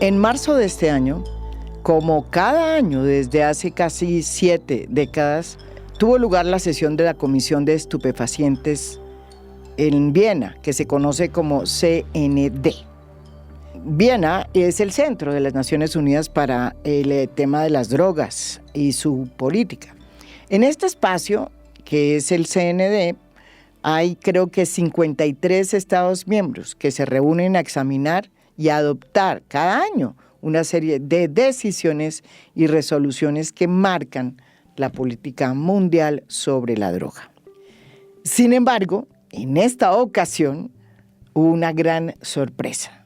En marzo de este año, como cada año desde hace casi 7 décadas, tuvo lugar la sesión de la Comisión de Estupefacientes en Viena, que se conoce como CND. Viena es el centro de las Naciones Unidas para el tema de las drogas y su política. En este espacio, que es el CND, hay creo que 53 Estados miembros que se reúnen a examinar y a adoptar cada año una serie de decisiones y resoluciones que marcan la política mundial sobre la droga. Sin embargo, en esta ocasión hubo una gran sorpresa.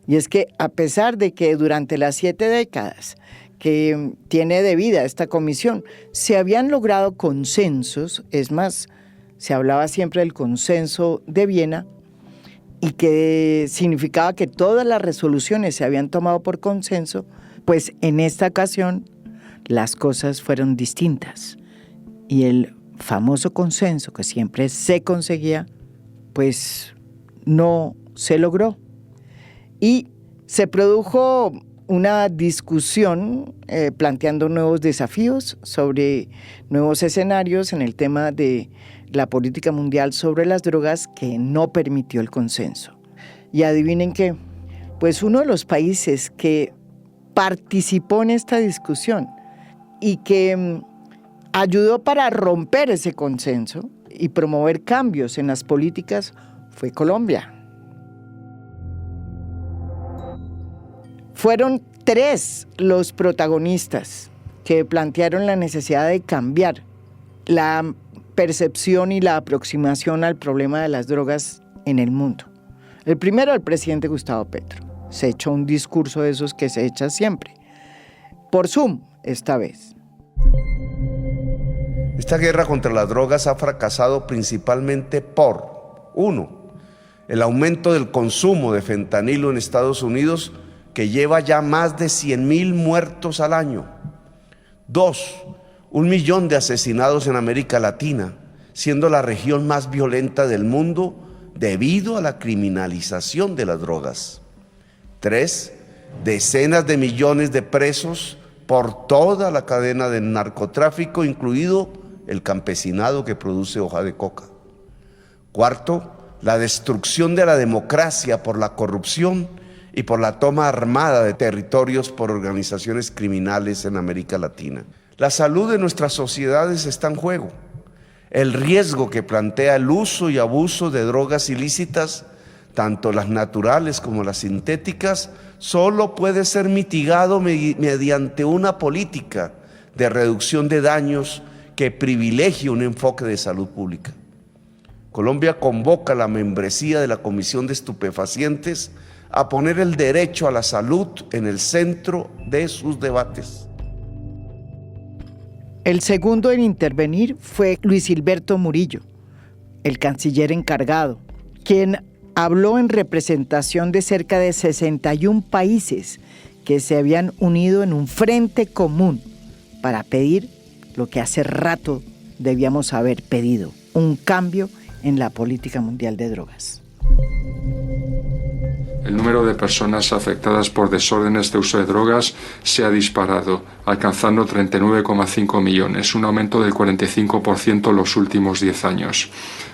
Y es que a pesar de que durante las 7 décadas que tiene de vida esta comisión se habían logrado consensos, es más, se hablaba siempre del consenso de Viena, y que significaba que todas las resoluciones se habían tomado por consenso, pues en esta ocasión las cosas fueron distintas. Y el famoso consenso que siempre se conseguía, pues no se logró. Y se produjo una discusión planteando nuevos desafíos sobre nuevos escenarios en el tema de la política mundial sobre las drogas que no permitió el consenso. Y adivinen qué, pues uno de los países que participó en esta discusión y que ayudó para romper ese consenso y promover cambios en las políticas fue Colombia. Fueron 3 los protagonistas que plantearon la necesidad de cambiar la percepción y la aproximación al problema de las drogas en el mundo. El primero, el presidente Gustavo Petro. Se echó un discurso de esos que se echa siempre. Por Zoom, esta vez. Esta guerra contra las drogas ha fracasado principalmente por, 1, el aumento del consumo de fentanilo en Estados Unidos, que lleva ya más de 100,000 muertos al año. 2, 1 millón de asesinados en América Latina, siendo la región más violenta del mundo debido a la criminalización de las drogas. 3, decenas de millones de presos por toda la cadena del narcotráfico, incluido el campesinado que produce hoja de coca. 4, la destrucción de la democracia por la corrupción y por la toma armada de territorios por organizaciones criminales en América Latina. La salud de nuestras sociedades está en juego. El riesgo que plantea el uso y abuso de drogas ilícitas, tanto las naturales como las sintéticas, solo puede ser mitigado mediante una política de reducción de daños que privilegie un enfoque de salud pública. Colombia convoca a la membresía de la Comisión de Estupefacientes a poner el derecho a la salud en el centro de sus debates. El segundo en intervenir fue Luis Gilberto Murillo, el canciller encargado, quien habló en representación de cerca de 61 países que se habían unido en un frente común para pedir lo que hace rato debíamos haber pedido, un cambio en la política mundial de drogas. El número de personas afectadas por desórdenes de uso de drogas se ha disparado, alcanzando 39,5 millones, un aumento del 45% en los últimos 10 años.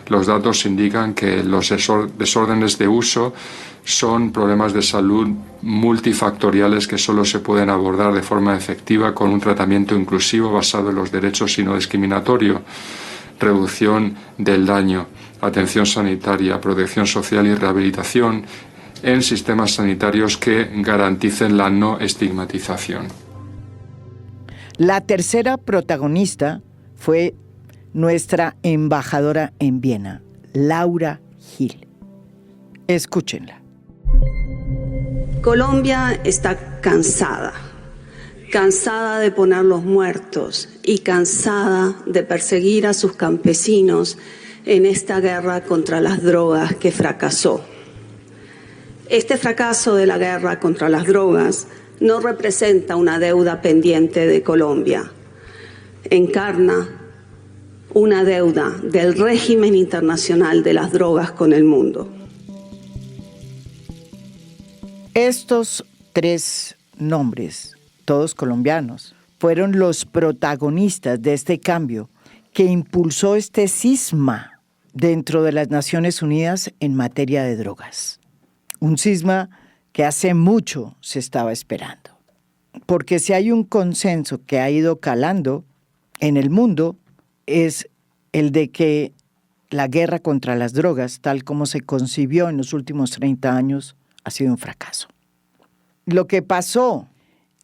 Los datos indican que los desórdenes de uso son problemas de salud multifactoriales que solo se pueden abordar de forma efectiva con un tratamiento inclusivo basado en los derechos y no discriminatorio, reducción del daño, atención sanitaria, protección social y rehabilitación en sistemas sanitarios que garanticen la no estigmatización. La tercera protagonista fue nuestra embajadora en Viena, Laura Gil. Escúchenla. Colombia está cansada de poner los muertos y cansada de perseguir a sus campesinos en esta guerra contra las drogas que fracasó. Este fracaso de la guerra contra las drogas no representa una deuda pendiente de Colombia. Encarna una deuda del régimen internacional de las drogas con el mundo. Estos 3 nombres, todos colombianos, fueron los protagonistas de este cambio que impulsó este cisma dentro de las Naciones Unidas en materia de drogas. Un cisma que hace mucho se estaba esperando. Porque si hay un consenso que ha ido calando en el mundo, es el de que la guerra contra las drogas, tal como se concibió en los últimos 30 años, ha sido un fracaso. Lo que pasó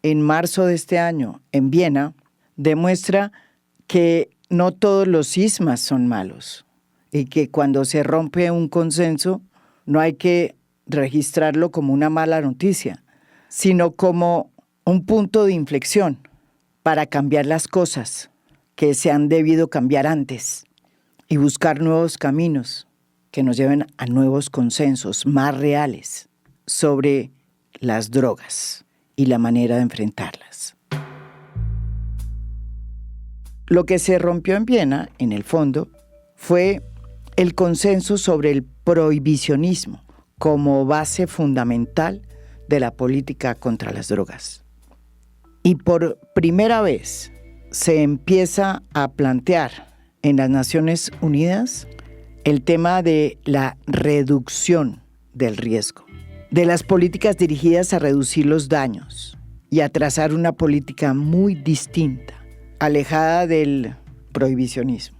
en marzo de este año en Viena demuestra que no todos los cismas son malos y que cuando se rompe un consenso no hay que registrarlo como una mala noticia, sino como un punto de inflexión para cambiar las cosas que se han debido cambiar antes y buscar nuevos caminos que nos lleven a nuevos consensos más reales sobre las drogas y la manera de enfrentarlas. Lo que se rompió en Viena, en el fondo, fue el consenso sobre el prohibicionismo como base fundamental de la política contra las drogas. Y por primera vez se empieza a plantear en las Naciones Unidas el tema de la reducción del riesgo, de las políticas dirigidas a reducir los daños y a trazar una política muy distinta, alejada del prohibicionismo.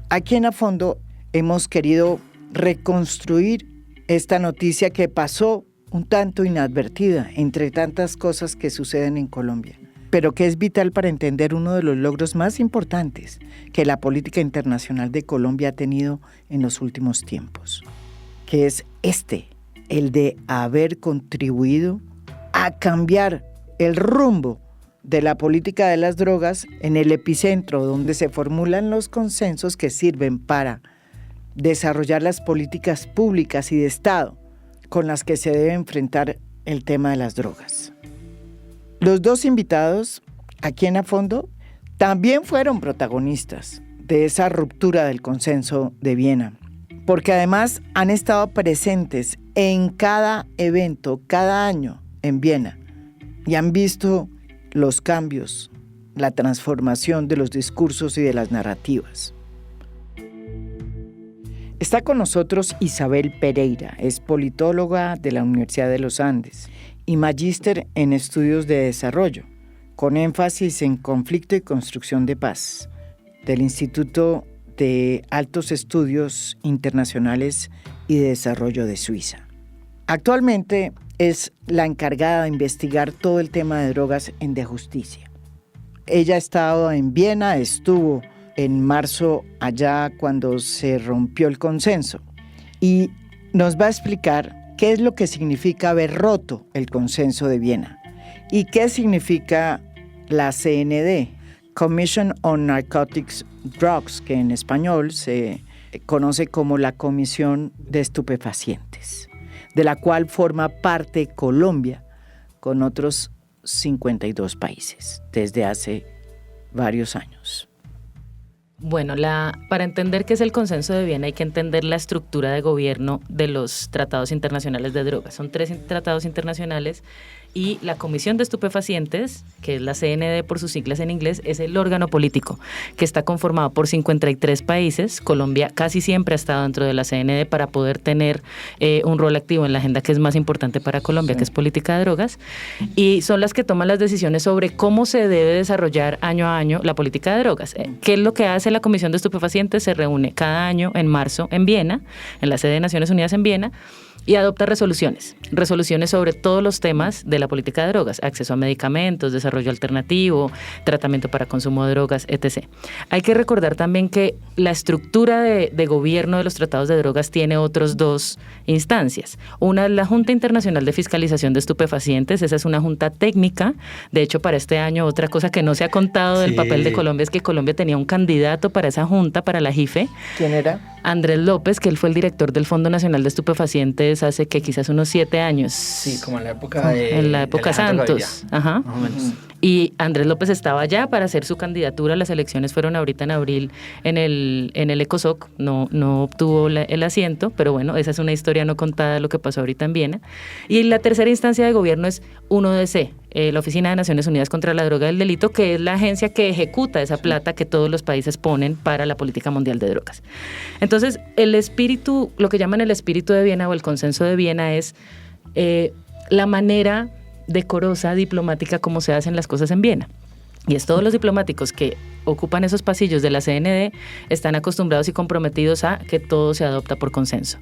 Aquí en A Fondo hemos querido reconstruir esta noticia que pasó un tanto inadvertida entre tantas cosas que suceden en Colombia, pero que es vital para entender uno de los logros más importantes que la política internacional de Colombia ha tenido en los últimos tiempos, que es el de haber contribuido a cambiar el rumbo de la política de las drogas en el epicentro donde se formulan los consensos que sirven para desarrollar las políticas públicas y de Estado con las que se debe enfrentar el tema de las drogas. Los 2 invitados aquí en A Fondo también fueron protagonistas de esa ruptura del consenso de Viena, porque además han estado presentes en cada evento, cada año en Viena, y han visto los cambios, la transformación de los discursos y de las narrativas. Está con nosotros Isabel Pereira, es politóloga de la Universidad de los Andes y magíster en estudios de desarrollo, con énfasis en conflicto y construcción de paz, del Instituto de Altos Estudios Internacionales y de Desarrollo de Suiza. Actualmente es la encargada de investigar todo el tema de drogas en De Justicia. Ella ha estado en Viena, estuvo en marzo allá cuando se rompió el consenso y nos va a explicar qué es lo que significa haber roto el consenso de Viena y qué significa la CND, Commission on Narcotics Drugs, que en español se conoce como la Comisión de Estupefacientes, de la cual forma parte Colombia con otros 52 países desde hace varios años. Bueno, para entender qué es el consenso de Viena hay que entender la estructura de gobierno de los tratados internacionales de drogas. Son 3 tratados internacionales y la Comisión de Estupefacientes, que es la CND por sus siglas en inglés, es el órgano político que está conformado por 53 países. Colombia casi siempre ha estado dentro de la CND para poder tener un rol activo en la agenda que es más importante para Colombia, que es política de drogas, y son las que toman las decisiones sobre cómo se debe desarrollar año a año la política de drogas. ¿Qué es lo que hace la Comisión de Estupefacientes? Se reúne cada año en marzo en Viena, en la sede de Naciones Unidas en Viena, y adopta resoluciones sobre todos los temas de la política de drogas: acceso a medicamentos, desarrollo alternativo, tratamiento para consumo de drogas, etc. Hay que recordar también que la estructura de gobierno de los tratados de drogas tiene otras 2 instancias. Una es la Junta Internacional de Fiscalización de Estupefacientes. Esa es una junta técnica. De hecho, para este año, otra cosa que no se ha contado del papel de Colombia es que Colombia tenía un candidato para esa junta, para la JIFE. ¿Quién era? Andrés López, que él fue el director del Fondo Nacional de Estupefacientes hace que quizás unos 7 años. Sí, como en la época de en la época Alejandro Santos. Gaviria. Ajá. Más o menos. Y Andrés López estaba allá para hacer su candidatura. Las elecciones fueron ahorita en abril en el ECOSOC. No obtuvo el asiento, pero bueno, esa es una historia no contada de lo que pasó ahorita en Viena. Y la tercera instancia de gobierno es UNODC, la Oficina de Naciones Unidas contra la Droga y el Delito, que es la agencia que ejecuta esa plata que todos los países ponen para la política mundial de drogas. Entonces, el espíritu, lo que llaman el espíritu de Viena o el consenso de Viena es la manera decorosa, diplomática, como se hacen las cosas en Viena. Y es todos los diplomáticos que ocupan esos pasillos de la CND están acostumbrados y comprometidos a que todo se adopta por consenso.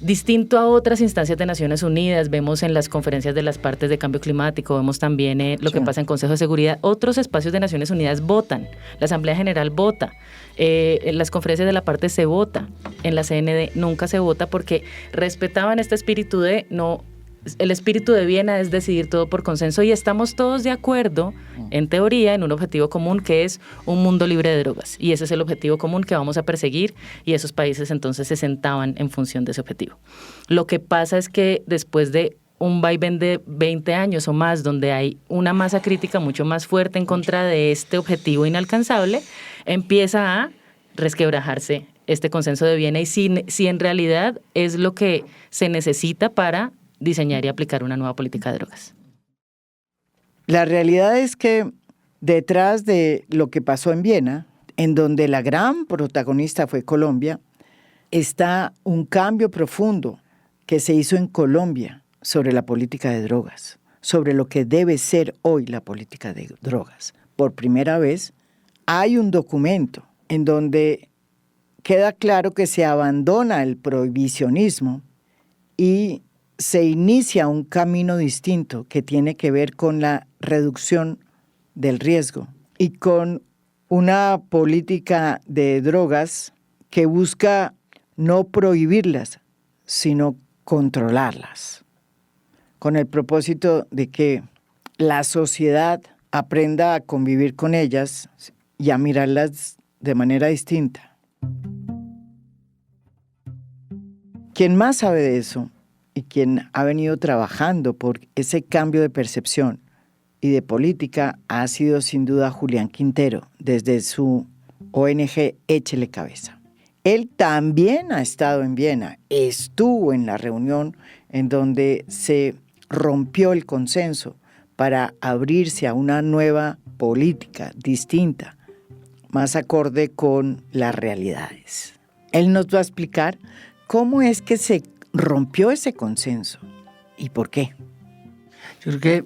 Distinto a otras instancias de Naciones Unidas, vemos en las conferencias de las partes de cambio climático, vemos también lo que pasa en Consejo de Seguridad. Otros espacios de Naciones Unidas votan, la Asamblea General vota, en las conferencias de la parte se vota, en la CND nunca se vota porque respetaban este espíritu de no. El espíritu de Viena es decidir todo por consenso y estamos todos de acuerdo, en teoría, en un objetivo común que es un mundo libre de drogas. Y ese es el objetivo común que vamos a perseguir y esos países entonces se sentaban en función de ese objetivo. Lo que pasa es que después de un vaivén de 20 años o más, donde hay una masa crítica mucho más fuerte en contra de este objetivo inalcanzable, empieza a resquebrajarse este consenso de Viena y si en realidad es lo que se necesita para diseñar y aplicar una nueva política de drogas. La realidad es que detrás de lo que pasó en Viena, en donde la gran protagonista fue Colombia, está un cambio profundo que se hizo en Colombia sobre la política de drogas, sobre lo que debe ser hoy la política de drogas. Por primera vez hay un documento en donde queda claro que se abandona el prohibicionismo y se inicia un camino distinto que tiene que ver con la reducción del riesgo y con una política de drogas que busca no prohibirlas, sino controlarlas, con el propósito de que la sociedad aprenda a convivir con ellas y a mirarlas de manera distinta. Quien más sabe de eso y quien ha venido trabajando por ese cambio de percepción y de política ha sido sin duda Julián Quintero, desde su ONG Échele Cabeza. Él también ha estado en Viena, estuvo en la reunión en donde se rompió el consenso para abrirse a una nueva política distinta, más acorde con las realidades. Él nos va a explicar cómo es que se rompió ese consenso y por qué. Yo creo que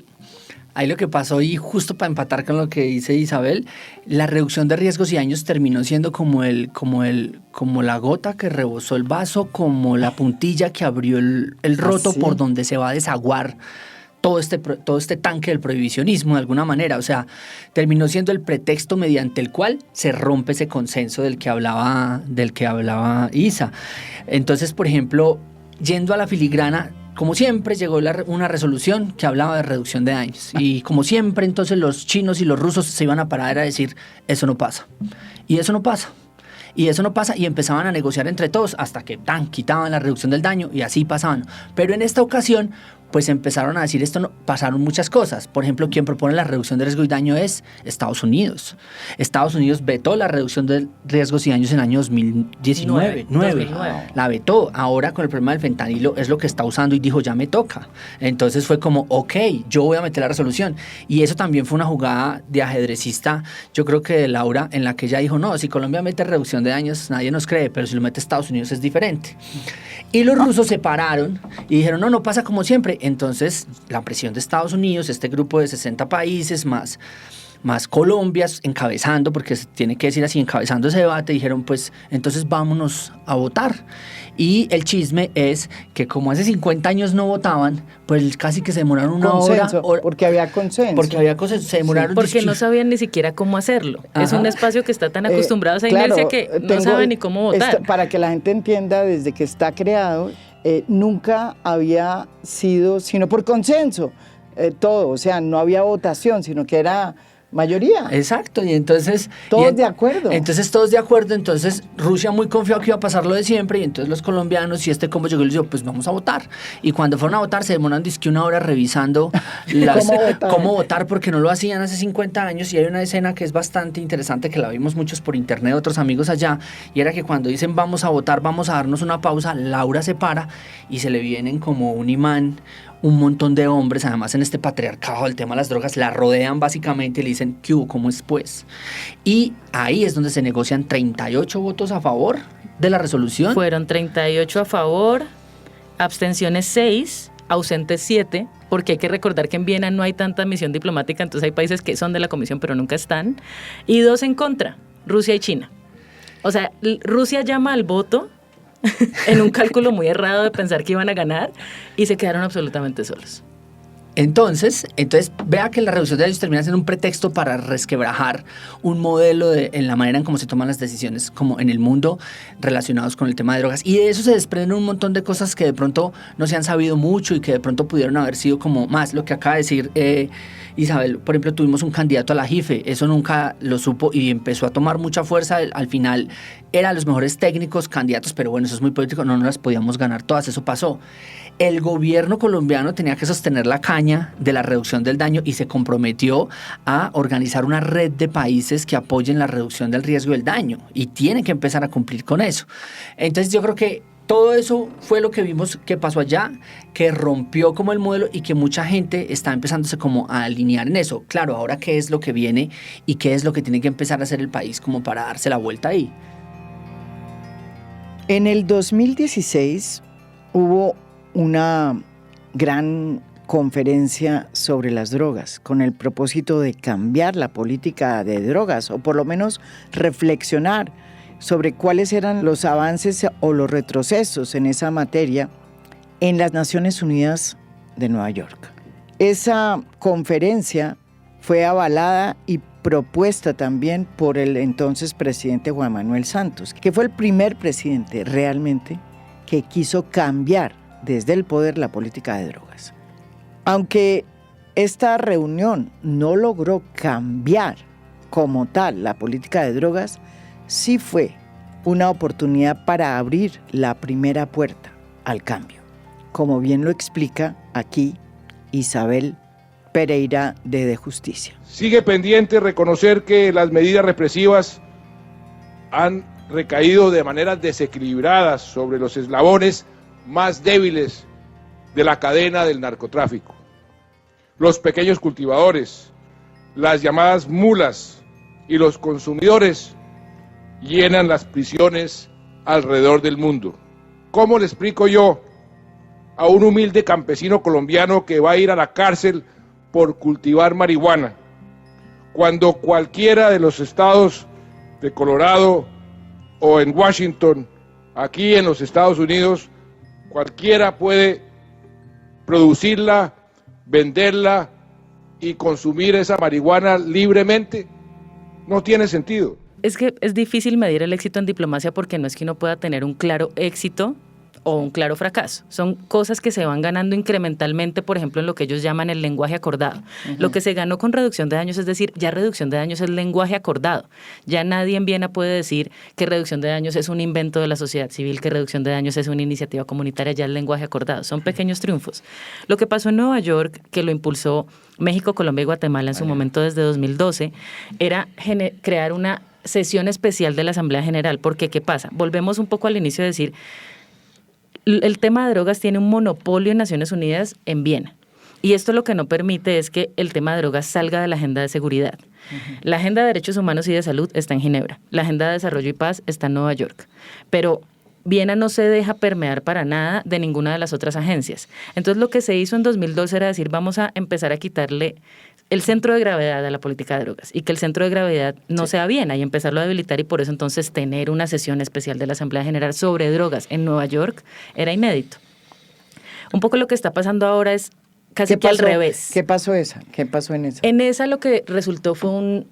ahí lo que pasó, y justo para empatar con lo que dice Isabel, la reducción de riesgos y daños terminó siendo como la gota que rebosó el vaso, como la puntilla que abrió el roto por donde se va a desaguar todo este tanque del prohibicionismo de alguna manera. O sea, terminó siendo el pretexto mediante el cual se rompe ese consenso del que hablaba Isa. Entonces, por ejemplo, yendo a la filigrana, como siempre llegó una resolución que hablaba de reducción de daños. Y como siempre, entonces los chinos y los rusos se iban a parar a decir, eso no pasa. Y eso no pasa. Y eso no pasa, y empezaban a negociar entre todos hasta que quitaban la reducción del daño y así pasaban. Pero en esta ocasión, pues empezaron a decir esto, pasaron muchas cosas. Por ejemplo, quien propone la reducción de riesgo y daño es Estados Unidos. Estados Unidos vetó la reducción de riesgos y daños en el año 2019. 2009. La vetó. Ahora con el problema del fentanilo es lo que está usando y dijo, ya me toca. Entonces fue como, ok, yo voy a meter la resolución. Y eso también fue una jugada de ajedrecista, yo creo que de Laura, en la que ella dijo, no, si Colombia mete reducción de daños, nadie nos cree, pero si lo mete Estados Unidos es diferente. Y los rusos se pararon y dijeron, no pasa como siempre. Entonces, la presión de Estados Unidos, este grupo de 60 países más Colombia encabezando, porque se tiene que decir así, encabezando ese debate, dijeron, pues, entonces vámonos a votar. Y el chisme es que como hace 50 años no votaban, pues casi que se demoraron una hora. Porque había consenso. Porque había consenso, se demoraron. Porque no sabían ni siquiera cómo hacerlo. Ajá. Es un espacio que está tan acostumbrado a esa inercia que no saben ni cómo votar. Para que la gente entienda, desde que está creado, nunca había sido, sino por consenso, todo. O sea, no había votación, sino que era Mayoría. Exacto, y entonces... Todos de acuerdo. Entonces todos de acuerdo, entonces Rusia muy confiado que iba a pasar lo de siempre, y entonces los colombianos y combo llegó y les dijo, pues vamos a votar. Y cuando fueron a votar se demoraron dizque una hora revisando cómo votar, porque no lo hacían hace 50 años, y hay una escena que es bastante interesante, que la vimos muchos por internet, otros amigos allá, y era que cuando dicen vamos a votar, vamos a darnos una pausa, Laura se para y se le vienen como un imán un montón de hombres, además en este patriarcado del tema de las drogas, la rodean básicamente y le dicen, ¿qué hubo? ¿Cómo es pues? Y ahí es donde se negocian 38 votos a favor de la resolución. Fueron 38 a favor, abstenciones 6, ausentes 7, porque hay que recordar que en Viena no hay tanta misión diplomática, entonces hay países que son de la comisión pero nunca están, y 2 en contra, Rusia y China. O sea, Rusia llama al voto en un cálculo muy errado de pensar que iban a ganar y se quedaron absolutamente solos. Entonces vea que la reducción de daños termina siendo un pretexto para resquebrajar un modelo en la manera en cómo se toman las decisiones como en el mundo relacionados con el tema de drogas. Y de eso se desprenden un montón de cosas que de pronto no se han sabido mucho y que de pronto pudieron haber sido como más lo que acaba de decir Isabel. Por ejemplo, tuvimos un candidato a la JIFE, eso nunca lo supo y empezó a tomar mucha fuerza. Al final eran los mejores técnicos, candidatos, pero bueno, eso es muy político, no nos las podíamos ganar todas, eso pasó. El gobierno colombiano tenía que sostener la caña de la reducción del daño y se comprometió a organizar una red de países que apoyen la reducción del riesgo del daño, y tienen que empezar a cumplir con eso. Entonces yo creo que todo eso fue lo que vimos que pasó allá, que rompió como el modelo y que mucha gente está empezándose como a alinear en eso. Claro, ahora qué es lo que viene y qué es lo que tiene que empezar a hacer el país como para darse la vuelta ahí. En el 2016 hubo una gran conferencia sobre las drogas con el propósito de cambiar la política de drogas, o por lo menos reflexionar sobre cuáles eran los avances o los retrocesos en esa materia en las Naciones Unidas de Nueva York. Esa conferencia fue avalada y propuesta también por el entonces presidente Juan Manuel Santos, que fue el primer presidente realmente que quiso cambiar desde el poder la política de drogas. Aunque esta reunión no logró cambiar como tal la política de drogas, sí fue una oportunidad para abrir la primera puerta al cambio, como bien lo explica aquí Isabel Pereira de Justicia. Sigue pendiente reconocer que las medidas represivas han recaído de manera desequilibradas sobre los eslabones más débiles de la cadena del narcotráfico. Los pequeños cultivadores, las llamadas mulas y los consumidores llenan las prisiones alrededor del mundo. ¿Cómo le explico yo a un humilde campesino colombiano que va a ir a la cárcel por cultivar marihuana, cuando cualquiera de los estados de Colorado o en Washington, aquí en los Estados Unidos, cualquiera puede producirla, venderla y consumir esa marihuana libremente? No tiene sentido. Es que es difícil medir el éxito en diplomacia porque no es que uno pueda tener un claro éxito o un claro fracaso. Son cosas que se van ganando incrementalmente, por ejemplo, en lo que ellos llaman el lenguaje acordado. Uh-huh. Lo que se ganó con reducción de daños, es decir, ya reducción de daños es lenguaje acordado. Ya nadie en Viena puede decir que reducción de daños es un invento de la sociedad civil, que reducción de daños es una iniciativa comunitaria, ya es lenguaje acordado. Son pequeños triunfos. Lo que pasó en Nueva York, que lo impulsó México, Colombia y Guatemala en su momento desde 2012, era crear una sesión especial de la Asamblea General. Porque, ¿qué pasa? Volvemos un poco al inicio de decir, el tema de drogas tiene un monopolio en Naciones Unidas en Viena. Y esto lo que no permite es que el tema de drogas salga de la agenda de seguridad. Uh-huh. La agenda de derechos humanos y de salud está en Ginebra. La agenda de desarrollo y paz está en Nueva York. Pero Viena no se deja permear para nada de ninguna de las otras agencias. Entonces lo que se hizo en 2012 era decir, vamos a empezar a quitarle el centro de gravedad a la política de drogas y que el centro de gravedad no sea Viena y empezarlo a debilitar, y por eso entonces tener una sesión especial de la Asamblea General sobre drogas en Nueva York era inédito. Un poco lo que está pasando ahora es casi que al revés. ¿Qué pasó en esa? En esa lo que resultó fue un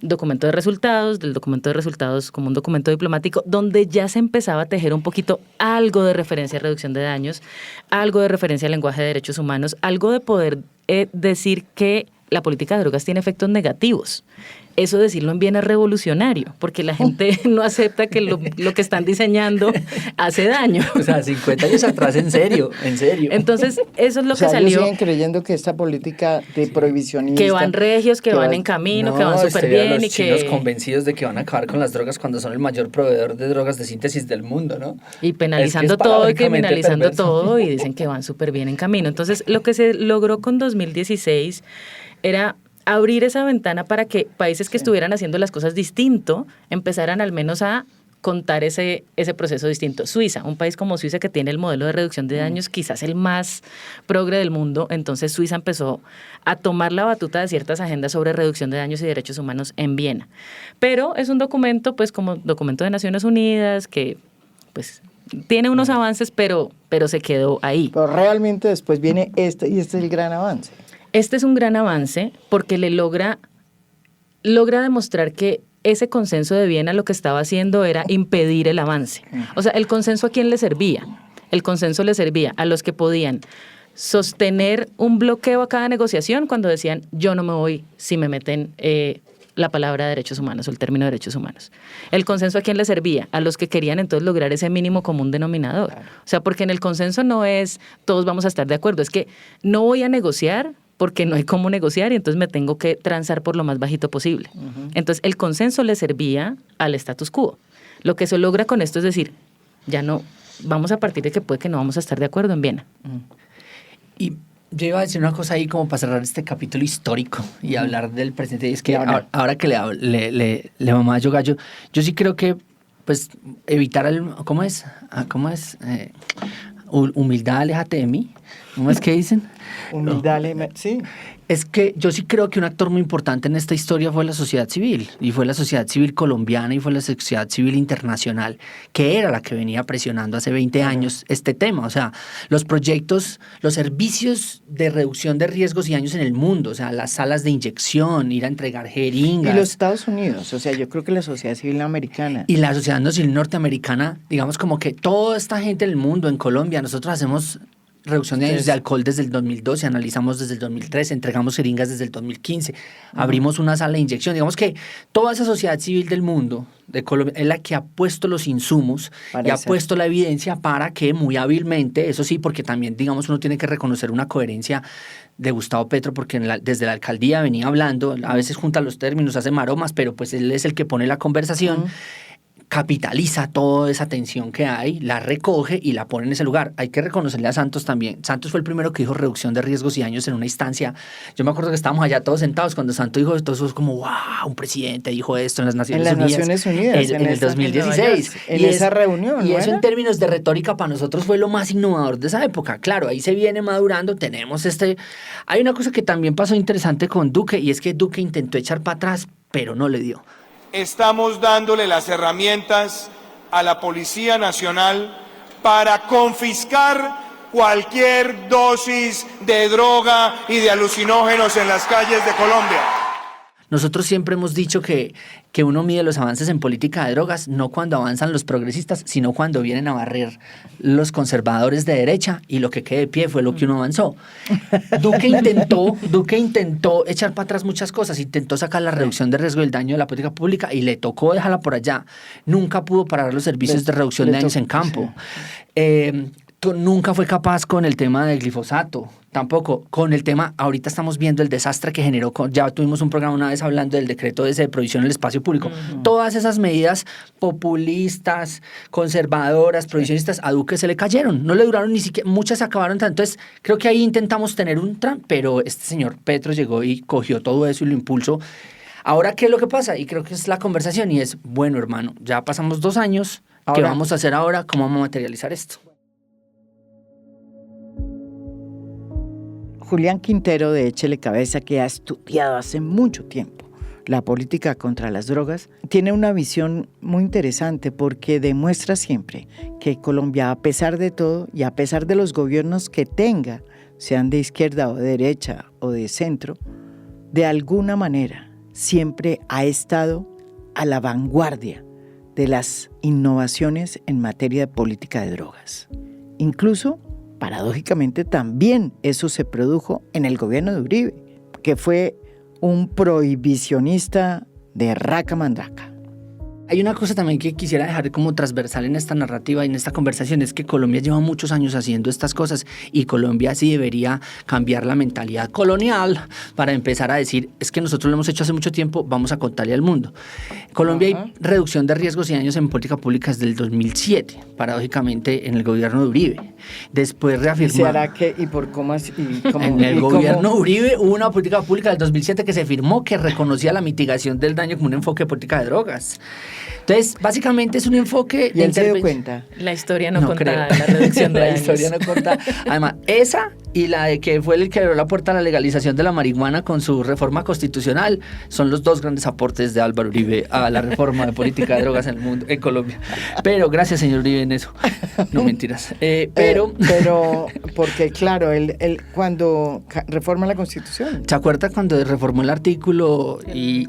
documento de resultados, del documento de resultados como un documento diplomático, donde ya se empezaba a tejer un poquito algo de referencia a reducción de daños, algo de referencia al lenguaje de derechos humanos, algo de poder decir que la política de drogas tiene efectos negativos. Eso decirlo en Viena es revolucionario, porque la gente no acepta que lo que están diseñando hace daño. O sea, 50 años atrás, en serio. Entonces, eso es lo que Ellos salió. siguen creyendo que esta política de prohibicionista... Que van regios, que van en camino, que van súper bien. Los y chinos que convencidos de que van a acabar con las drogas cuando son el mayor proveedor de drogas de síntesis del mundo, ¿no? Y penalizando Es que es todo y paradójicamente criminalizando perverso. todo y dicen que van súper bien en camino. Entonces, lo que se logró con 2016 era abrir esa ventana para que países que estuvieran haciendo las cosas distinto empezaran al menos a contar ese proceso distinto. Suiza, un país como Suiza que tiene el modelo de reducción de daños quizás el más progre del mundo, entonces Suiza empezó a tomar la batuta de ciertas agendas sobre reducción de daños y derechos humanos en Viena. Pero es un documento, pues como documento de Naciones Unidas, que pues tiene unos avances, pero se quedó ahí. Pero realmente después viene y este es el gran avance. Este es un gran avance porque le logra demostrar que ese consenso de Viena lo que estaba haciendo era impedir el avance. O sea, ¿el consenso a quién le servía? El consenso le servía a los que podían sostener un bloqueo a cada negociación cuando decían yo no me voy si me meten la palabra derechos humanos o el término derechos humanos. ¿El consenso a quién le servía? A los que querían entonces lograr ese mínimo común denominador. Claro. O sea, porque en el consenso no es todos vamos a estar de acuerdo, es que no voy a negociar porque no hay cómo negociar y entonces me tengo que transar por lo más bajito posible. Entonces, el consenso le servía al status quo. Lo que se logra con esto es decir, ya no, vamos a partir de que puede que no vamos a estar de acuerdo en Viena. Y yo iba a decir una cosa ahí como para cerrar este capítulo histórico y hablar del presente. Y es que ahora que le mamá yo gallo, yo sí creo que pues evitar ¿cómo es? Humildad, aléjate de mí. ¿Cómo es que dicen? Humildad, sí. Es que yo sí creo que un actor muy importante en esta historia fue la sociedad civil, y fue la sociedad civil colombiana y fue la sociedad civil internacional, que era la que venía presionando hace 20 años este tema. O sea, los proyectos, los servicios de reducción de riesgos y daños en el mundo, o sea, las salas de inyección, ir a entregar jeringas. Y los Estados Unidos, o sea, yo creo que la sociedad civil americana. Y la sociedad civil norteamericana, digamos como que toda esta gente del mundo, en Colombia, nosotros hacemos reducción de daños de alcohol desde el 2012, analizamos desde el 2013, entregamos jeringas desde el 2015, abrimos una sala de inyección. Digamos que toda esa sociedad civil del mundo de Colombia es la que ha puesto los insumos y ha puesto la evidencia para que muy hábilmente, eso sí, porque también, digamos, uno tiene que reconocer una coherencia de Gustavo Petro, porque desde la alcaldía venía hablando, a veces junta los términos, hace maromas, pero pues él es el que pone la conversación. Capitaliza toda esa tensión que hay, la recoge y la pone en ese lugar. Hay que reconocerle a Santos también. Santos fue el primero que dijo reducción de riesgos y daños en una instancia. Yo me acuerdo que estábamos allá todos sentados cuando Santos dijo esto, eso es como, wow, un presidente dijo esto en las Naciones Unidas. En las Naciones Unidas. En el 2016. En esa reunión. Y eso en términos de retórica para nosotros fue lo más innovador de esa época. Claro, ahí se viene madurando, tenemos Hay una cosa que también pasó interesante con Duque, y es que Duque intentó echar para atrás, pero no le dio. Estamos dándole las herramientas a la Policía Nacional para confiscar cualquier dosis de droga y de alucinógenos en las calles de Colombia. Nosotros siempre hemos dicho que uno mide los avances en política de drogas no cuando avanzan los progresistas, sino cuando vienen a barrer los conservadores de derecha, y lo que quede de pie fue lo que uno avanzó. Duque intentó echar para atrás muchas cosas, intentó sacar la reducción de riesgo del daño de la política pública y le tocó dejarla por allá. Nunca pudo parar los servicios de reducción de daños en campo. Nunca fue capaz con el tema del glifosato, tampoco con el tema, ahorita estamos viendo el desastre que generó, ya tuvimos un programa una vez hablando del decreto ese de prohibición del espacio público. Todas esas medidas populistas, conservadoras, prohibicionistas, a Duque se le cayeron, no le duraron ni siquiera, muchas se acabaron. Entonces creo que ahí intentamos tener un Trump, pero este señor Petro llegó y cogió todo eso y lo impulsó. Ahora, ¿qué es lo que pasa? Y creo que es la conversación y es, bueno, hermano, ya pasamos 2 años, ¿qué vamos a hacer ahora? ¿Cómo vamos a materializar esto? Julián Quintero de Échele Cabeza, que ha estudiado hace mucho tiempo la política contra las drogas, tiene una visión muy interesante porque demuestra siempre que Colombia, a pesar de todo y a pesar de los gobiernos que tenga, sean de izquierda o de derecha o de centro, de alguna manera siempre ha estado a la vanguardia de las innovaciones en materia de política de drogas. Incluso paradójicamente también eso se produjo en el gobierno de Uribe, que fue un prohibicionista de raca mandraca. Hay una cosa también que quisiera dejar como transversal en esta narrativa y en esta conversación, es que Colombia lleva muchos años haciendo estas cosas y Colombia sí debería cambiar la mentalidad colonial para empezar a decir, es que nosotros lo hemos hecho hace mucho tiempo, vamos a contarle al mundo. Colombia hay reducción de riesgos y daños en política pública desde el 2007, paradójicamente en el gobierno de Uribe. Después reafirmó... ¿Y por cómo así? En el gobierno Uribe hubo una política pública del 2007 que se firmó que reconocía la mitigación del daño como un enfoque de política de drogas. Entonces, básicamente es un enfoque... ¿Y él se dio cuenta? La historia no contada, la reducción de la daños. historia no contada. Además, esa y la de que fue el que abrió la puerta a la legalización de la marihuana con su reforma constitucional son los dos grandes aportes de Álvaro Uribe a la reforma de política de drogas en el mundo, en Colombia. Pero gracias, señor Uribe, en eso. No, mentiras. Pero, porque claro, él cuando reforma la Constitución. ¿Se acuerda cuando reformó el artículo y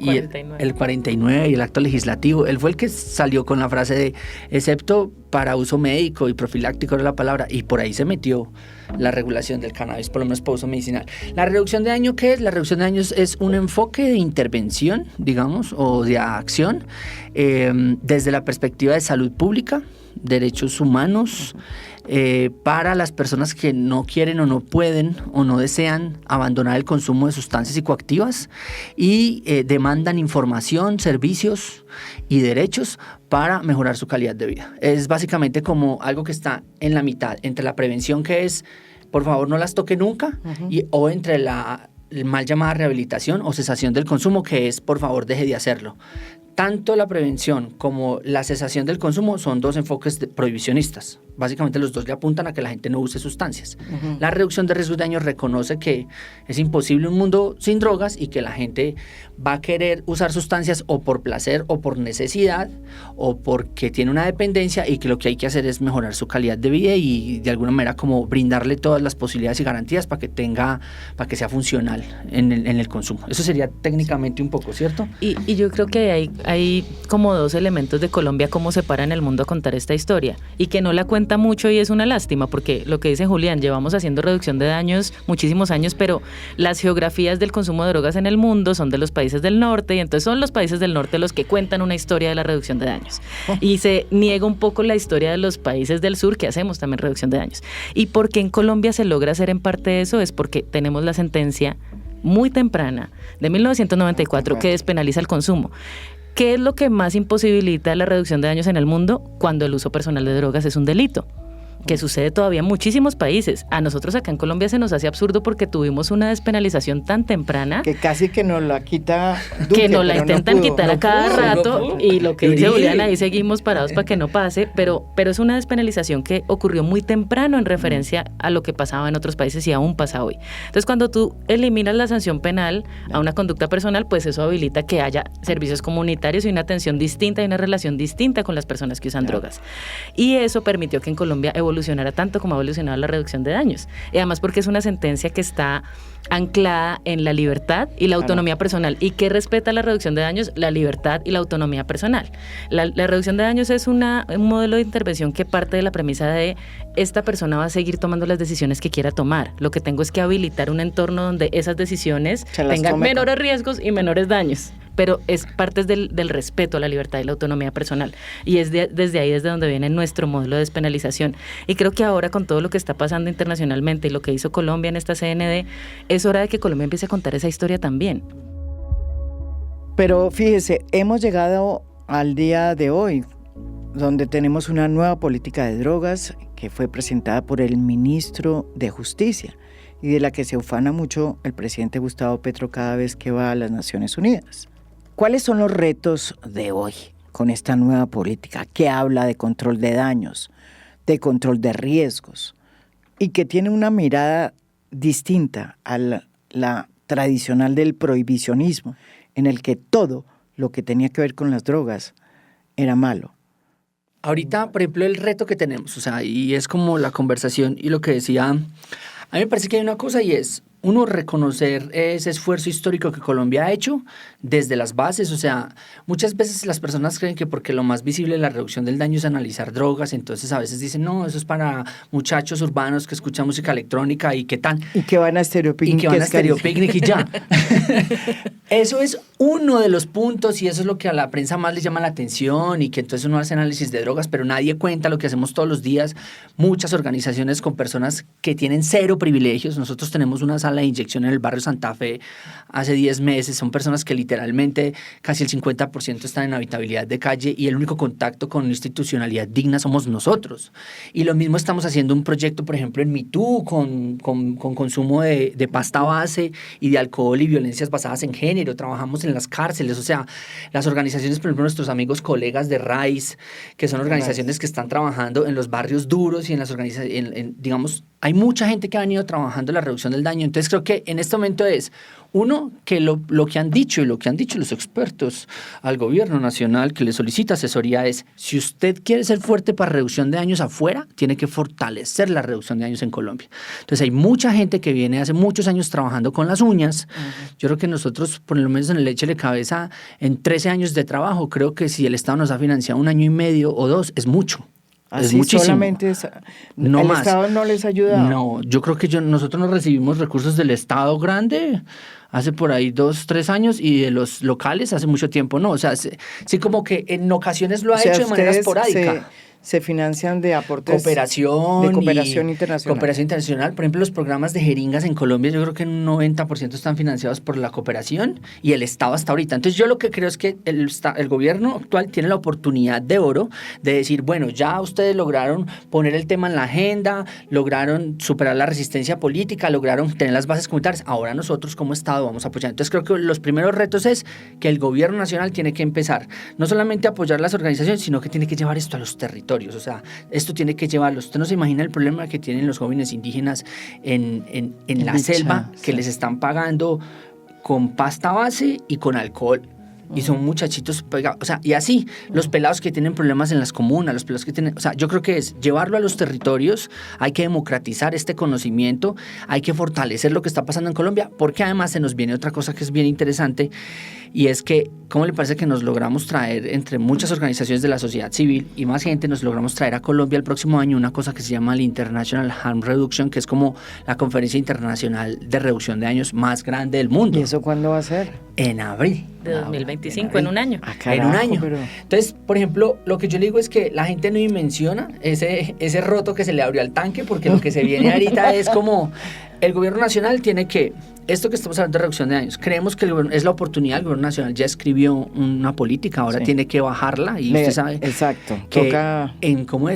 el 49 y el acto legislativo? Él fue el que salió con la frase de excepto para uso médico y profiláctico era la palabra, y por ahí se metió la regulación del cannabis, por lo menos para uso medicinal. ¿La reducción de daño qué es? La reducción de daños es un enfoque de intervención, digamos, o de acción desde la perspectiva de salud pública, derechos humanos, para las personas que no quieren o no pueden o no desean abandonar el consumo de sustancias psicoactivas y demandan información, servicios y derechos para mejorar su calidad de vida. Es básicamente como algo que está en la mitad, entre la prevención, que es, por favor, no las toque nunca, o entre la mal llamada rehabilitación o cesación del consumo, que es, por favor, deje de hacerlo. Tanto la prevención como la cesación del consumo son dos enfoques prohibicionistas. Básicamente los dos le apuntan a que la gente no use sustancias. La reducción de riesgos de daño reconoce que es imposible un mundo sin drogas y que la gente va a querer usar sustancias o por placer o por necesidad o porque tiene una dependencia, y que lo que hay que hacer es mejorar su calidad de vida y de alguna manera como brindarle todas las posibilidades y garantías para que sea funcional en el consumo. Eso sería técnicamente un poco, ¿cierto? Y yo creo que hay como dos elementos de Colombia cómo se para en el mundo a contar esta historia y que no la cuenta mucho, y es una lástima porque lo que dice Julián, llevamos haciendo reducción de daños muchísimos años, pero las geografías del consumo de drogas en el mundo son de los países del norte, y entonces son los países del norte los que cuentan una historia de la reducción de daños y se niega un poco la historia de los países del sur que hacemos también reducción de daños. Y porque en Colombia se logra hacer en parte eso es porque tenemos la sentencia muy temprana de 1994 que despenaliza el consumo. ¿Qué es lo que más imposibilita la reducción de daños en el mundo? Cuando el uso personal de drogas es un delito, que sucede todavía en muchísimos países. A nosotros acá en Colombia se nos hace absurdo porque tuvimos una despenalización tan temprana que casi que nos la quita Duque, que nos la intentan quitar a cada rato, y lo que dice Julián, ahí seguimos parados para que no pase, pero es una despenalización que ocurrió muy temprano en referencia a lo que pasaba en otros países y aún pasa hoy. Entonces, cuando tú eliminas la sanción penal a una conducta personal, pues eso habilita que haya servicios comunitarios y una atención distinta y una relación distinta con las personas que usan drogas. Y eso permitió que en Colombia evolucionara tanto como ha evolucionado la reducción de daños. Y además porque es una sentencia que está anclada en la libertad y la autonomía personal. ¿Y qué respeta la reducción de daños? La libertad y la autonomía personal. La reducción de daños es un modelo de intervención que parte de la premisa de esta persona va a seguir tomando las decisiones que quiera tomar. Lo que tengo es que habilitar un entorno donde esas decisiones tengan menores riesgos y menores daños. Pero es parte del respeto a la libertad y la autonomía personal. Y es desde ahí desde donde viene nuestro modelo de despenalización. Y creo que ahora, con todo lo que está pasando internacionalmente y lo que hizo Colombia en esta CND, es hora de que Colombia empiece a contar esa historia también. Pero fíjese, hemos llegado al día de hoy, donde tenemos una nueva política de drogas que fue presentada por el ministro de Justicia y de la que se ufana mucho el presidente Gustavo Petro cada vez que va a las Naciones Unidas. ¿Cuáles son los retos de hoy con esta nueva política que habla de control de daños, de control de riesgos y que tiene una mirada distinta a la tradicional del prohibicionismo, en el que todo lo que tenía que ver con las drogas era malo? Ahorita, por ejemplo, el reto que tenemos, y es como la conversación y lo que decía, a mí me parece que hay una cosa y es, uno, reconocer ese esfuerzo histórico que Colombia ha hecho desde las bases. O sea, muchas veces las personas creen que porque lo más visible de la reducción del daño es analizar drogas, entonces a veces dicen, no, eso es para muchachos urbanos que escuchan música electrónica y qué tan. Y que van a Stereo Picnic. Y que van a Stereo Picnic y ya. Eso es uno de los puntos y eso es lo que a la prensa más le llama la atención y que entonces uno hace análisis de drogas, pero nadie cuenta lo que hacemos todos los días. Muchas organizaciones con personas que tienen cero privilegios. Nosotros tenemos una sala de inyección en el barrio Santa Fe hace 10 meses. Son personas que literalmente casi el 50% están en habitabilidad de calle y el único contacto con una institucionalidad digna somos nosotros. Y lo mismo estamos haciendo un proyecto, por ejemplo, en MeToo con consumo de pasta base y de alcohol y violencias basadas en género. Trabajamos en las cárceles. O sea, las organizaciones, por ejemplo, nuestros amigos colegas de RISE, que son organizaciones que están trabajando en los barrios duros y en las organizaciones, digamos, hay mucha gente que ha venido trabajando en la reducción del daño. Entonces creo que en este momento es, uno, que lo que han dicho y lo que han dicho los expertos al gobierno nacional que le solicita asesoría es, si usted quiere ser fuerte para reducción de daños afuera, tiene que fortalecer la reducción de daños en Colombia. Entonces hay mucha gente que viene hace muchos años trabajando con las uñas. Yo creo que nosotros, por lo menos en el Échele Cabeza, en 13 años de trabajo, creo que si el Estado nos ha financiado 1 año y medio o 2, es mucho. Así es muchísimo. Solamente no ¿el más. Estado no les ha ayudado? No, yo creo que nosotros no recibimos recursos del Estado grande hace por ahí 2, 3 años y de los locales hace mucho tiempo no. O sea, sí como que en ocasiones lo ha hecho de manera esporádica. Se financian de aportes de cooperación internacional. Cooperación internacional. Por ejemplo, los programas de jeringas en Colombia, yo creo que un 90% están financiados por la cooperación y el Estado hasta ahorita. Entonces yo lo que creo es que el gobierno actual tiene la oportunidad de oro de decir, bueno, ya ustedes lograron poner el tema en la agenda, lograron superar la resistencia política, lograron tener las bases comunitarias. Ahora nosotros como Estado vamos a apoyar. Entonces creo que los primeros retos es que el gobierno nacional tiene que empezar no solamente a apoyar las organizaciones, sino que tiene que llevar esto a los territorios. O sea, esto tiene que llevarlos. Usted no se imagina el problema que tienen los jóvenes indígenas en la selva, que les están pagando con pasta base y con alcohol. Y son muchachitos pegados, o sea, y así, los pelados que tienen problemas en las comunas, los pelados que tienen, o sea, yo creo que es llevarlo a los territorios, hay que democratizar este conocimiento, hay que fortalecer lo que está pasando en Colombia, porque además se nos viene otra cosa que es bien interesante, y es que, ¿cómo le parece que nos logramos traer entre muchas organizaciones de la sociedad civil y más gente, nos logramos traer a Colombia el próximo año una cosa que se llama el International Harm Reduction, que es como la conferencia internacional de reducción de daños más grande del mundo? ¿Y eso cuándo va a ser? En abril. De 2025, en un año. Carajo, en un año. Pero... Entonces, por ejemplo, lo que yo le digo es que la gente no dimensiona ese roto que se le abrió al tanque, porque lo que se viene ahorita es como el gobierno nacional tiene que, esto que estamos hablando de reducción de daños, creemos que es la oportunidad, el gobierno nacional ya escribió una política, ahora tiene que bajarla y usted sabe exacto, que toca... ¿cómo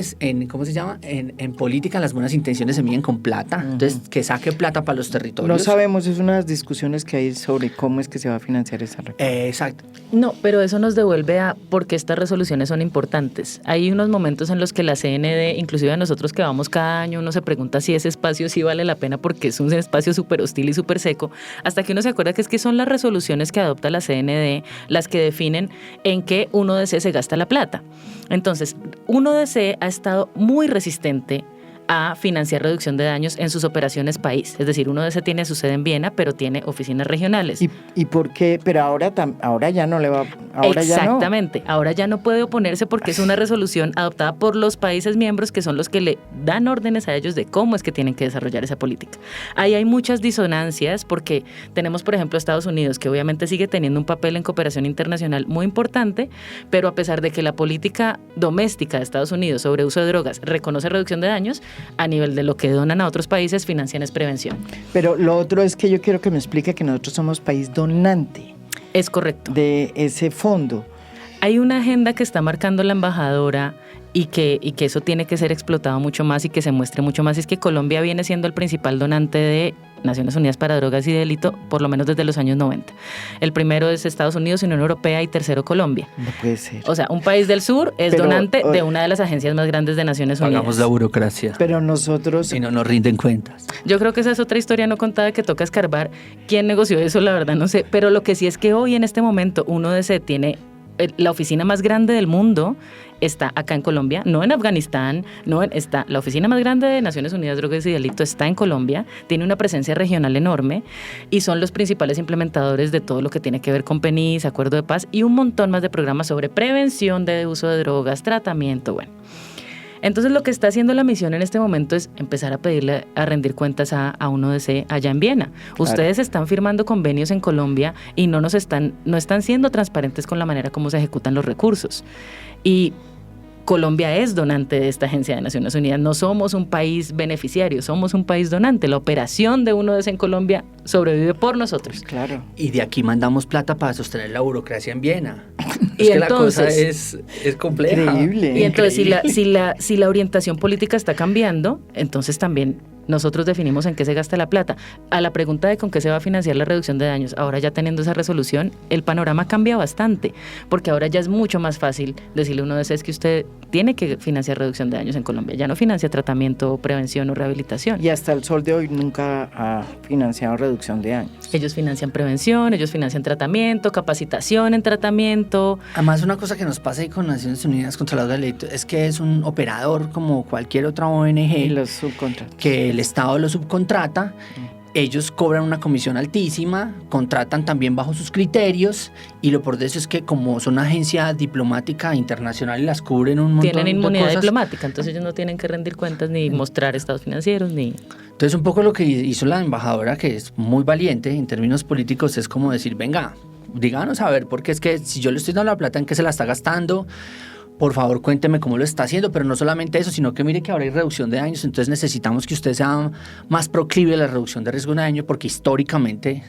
se llama? En política las buenas intenciones se miden con plata, entonces que saque plata para los territorios. No sabemos, es unas discusiones que hay sobre cómo es que se va a financiar esa reforma. Exacto. No, pero eso nos devuelve a por qué estas resoluciones son importantes. Hay unos momentos en los que la CND, inclusive a nosotros que vamos cada año, uno se pregunta si ese espacio sí vale la pena porque es un espacio súper hostil y súper seco, hasta que uno se acuerda que es que son las resoluciones que adopta la CND las que definen en qué 1DC se gasta la plata. Entonces, 1DC ha estado muy resistente a financiar reducción de daños en sus operaciones país. Es decir, 1DC tiene su sede en Viena, pero tiene oficinas regionales. ¿Y por qué? Pero ahora ya no le va... Exactamente. Ahora ya no puede oponerse porque es una resolución adoptada por los países miembros que son los que le dan órdenes a ellos de cómo es que tienen que desarrollar esa política. Ahí hay muchas disonancias porque tenemos, por ejemplo, Estados Unidos, que obviamente sigue teniendo un papel en cooperación internacional muy importante, pero a pesar de que la política doméstica de Estados Unidos sobre uso de drogas reconoce reducción de daños, a nivel de lo que donan a otros países, financian es prevención. Pero lo otro es que yo quiero que me explique que nosotros somos país donante. Es correcto. De ese fondo. Hay una agenda que está marcando la embajadora y que eso tiene que ser explotado mucho más y que se muestre mucho más. Es que Colombia viene siendo el principal donante de Naciones Unidas para Drogas y Delito, por lo menos desde los años 90. El primero es Estados Unidos, Unión Europea y tercero Colombia. No puede ser. O sea, un país del sur es donante de una de las agencias más grandes de Naciones Unidas. Pagamos la burocracia. Pero nosotros... Y no nos rinden cuentas. Yo creo que esa es otra historia no contada que toca escarbar. ¿Quién negoció eso? La verdad no sé. Pero lo que sí es que hoy en este momento 1DC tiene la oficina más grande del mundo está acá en Colombia, no en Afganistán, la oficina más grande de Naciones Unidas Drogas y Delito está en Colombia, tiene una presencia regional enorme y son los principales implementadores de todo lo que tiene que ver con PENIS, Acuerdo de Paz y un montón más de programas sobre prevención de uso de drogas, tratamiento, bueno. Entonces lo que está haciendo la misión en este momento es empezar a pedirle a rendir cuentas a UNODC allá en Viena. Claro. Ustedes están firmando convenios en Colombia y no están siendo transparentes con la manera como se ejecutan los recursos. Y Colombia es donante de esta agencia de Naciones Unidas. No somos un país beneficiario, somos un país donante. La operación de UNODC en Colombia sobrevive por nosotros. Claro. Y de aquí mandamos plata para sostener la burocracia en Viena. Y es que entonces, la cosa es compleja. Increíble. Y entonces si la orientación política está cambiando, entonces también nosotros definimos en qué se gasta la plata. A la pregunta de con qué se va a financiar la reducción de daños, ahora ya teniendo esa resolución, el panorama cambia bastante, porque ahora ya es mucho más fácil decirle a uno de ustedes que usted tiene que financiar reducción de daños en Colombia, ya no financia tratamiento, prevención o rehabilitación. Y hasta el sol de hoy nunca ha financiado reducción de daños. Ellos financian prevención, ellos financian tratamiento, capacitación en tratamiento. Además, una cosa que nos pasa ahí con Naciones Unidas contra la droga y el delito es que es un operador como cualquier otra ONG. Y los subcontratos. Que el Estado lo subcontrata, ellos cobran una comisión altísima, contratan también bajo sus criterios y lo por eso es que como son una agencia diplomática internacional y las cubren un montón de cosas. Tienen inmunidad diplomática, entonces ellos no tienen que rendir cuentas ni mostrar estados financieros ni... Entonces un poco lo que hizo la embajadora, que es muy valiente en términos políticos, es como decir, venga, díganos a ver, porque es que si yo le estoy dando la plata, ¿en qué se la está gastando? Por favor, cuénteme cómo lo está haciendo, pero no solamente eso, sino que mire que ahora hay reducción de daños, entonces necesitamos que usted sea más proclive a la reducción de riesgo de daño, porque históricamente,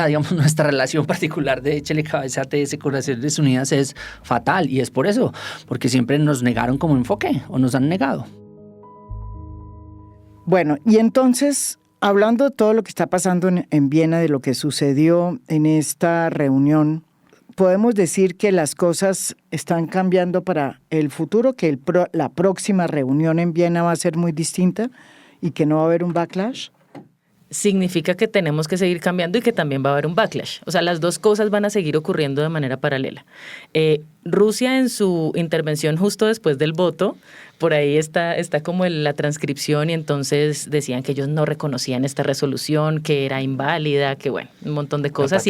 digamos, nuestra relación particular de échele cabeza a TS con Naciones Unidas es fatal, y es por eso, porque siempre nos negaron como enfoque, o nos han negado. Bueno, y entonces, hablando de todo lo que está pasando en Viena, de lo que sucedió en esta reunión, podemos decir que las cosas están cambiando para el futuro, que la próxima reunión en Viena va a ser muy distinta y que no va a haber un backlash. Significa que tenemos que seguir cambiando y que también va a haber un backlash. O sea, las dos cosas van a seguir ocurriendo de manera paralela. Rusia en su intervención justo después del voto, por ahí está como la transcripción y entonces decían que ellos no reconocían esta resolución, que era inválida, que bueno, un montón de cosas.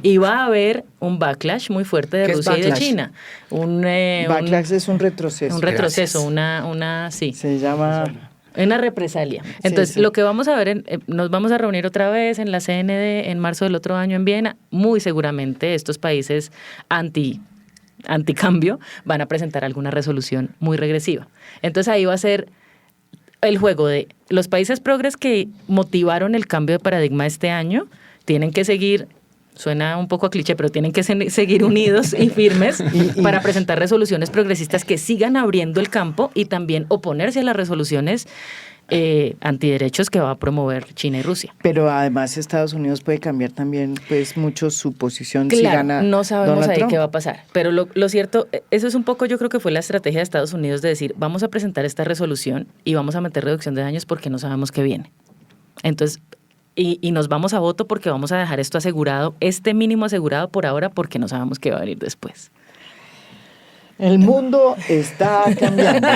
Y va a haber un backlash muy fuerte de Rusia y de China. Backlash es un retroceso. Un retroceso, sí. Se llama... Una represalia. Entonces, lo que vamos a ver, nos vamos a reunir otra vez en la CND en marzo del otro año en Viena. Muy seguramente estos países anticambio van a presentar alguna resolución muy regresiva. Entonces, ahí va a ser el juego de los países progres que motivaron el cambio de paradigma este año, tienen que seguir... Suena un poco a cliché, pero tienen que seguir unidos y firmes para presentar resoluciones progresistas que sigan abriendo el campo y también oponerse a las resoluciones antiderechos que va a promover China y Rusia. Pero además Estados Unidos puede cambiar también pues mucho su posición claro, si gana no sabemos Donald ahí Trump. qué va a pasar. Pero lo cierto, eso es un poco, yo creo que fue la estrategia de Estados Unidos de decir, vamos a presentar esta resolución y vamos a meter reducción de daños porque no sabemos qué viene. Entonces... Y nos vamos a voto porque vamos a dejar esto asegurado, este mínimo asegurado por ahora, porque no sabemos qué va a venir después. El mundo está cambiando.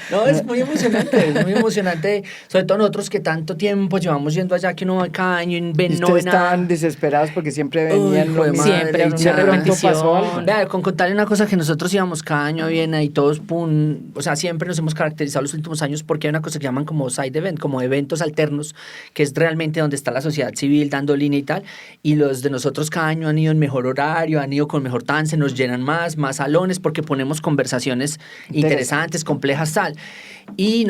No, es muy emocionante, sobre todo nosotros que tanto tiempo llevamos yendo allá, que uno va cada año y ven, no ven nada. Estaban desesperados porque siempre venían lo mismo. Siempre una repetición. Vea, con contarle una cosa, que nosotros íbamos cada año a Viena y todos, o sea, siempre nos hemos caracterizado los últimos años porque hay una cosa que llaman como side event, como eventos alternos, que es realmente donde está la sociedad civil dando línea y tal, y los de nosotros cada año han ido en mejor horario, han ido con mejor trance, nos llenan más salones porque ponemos conversaciones interesantes, complejas, tal. Y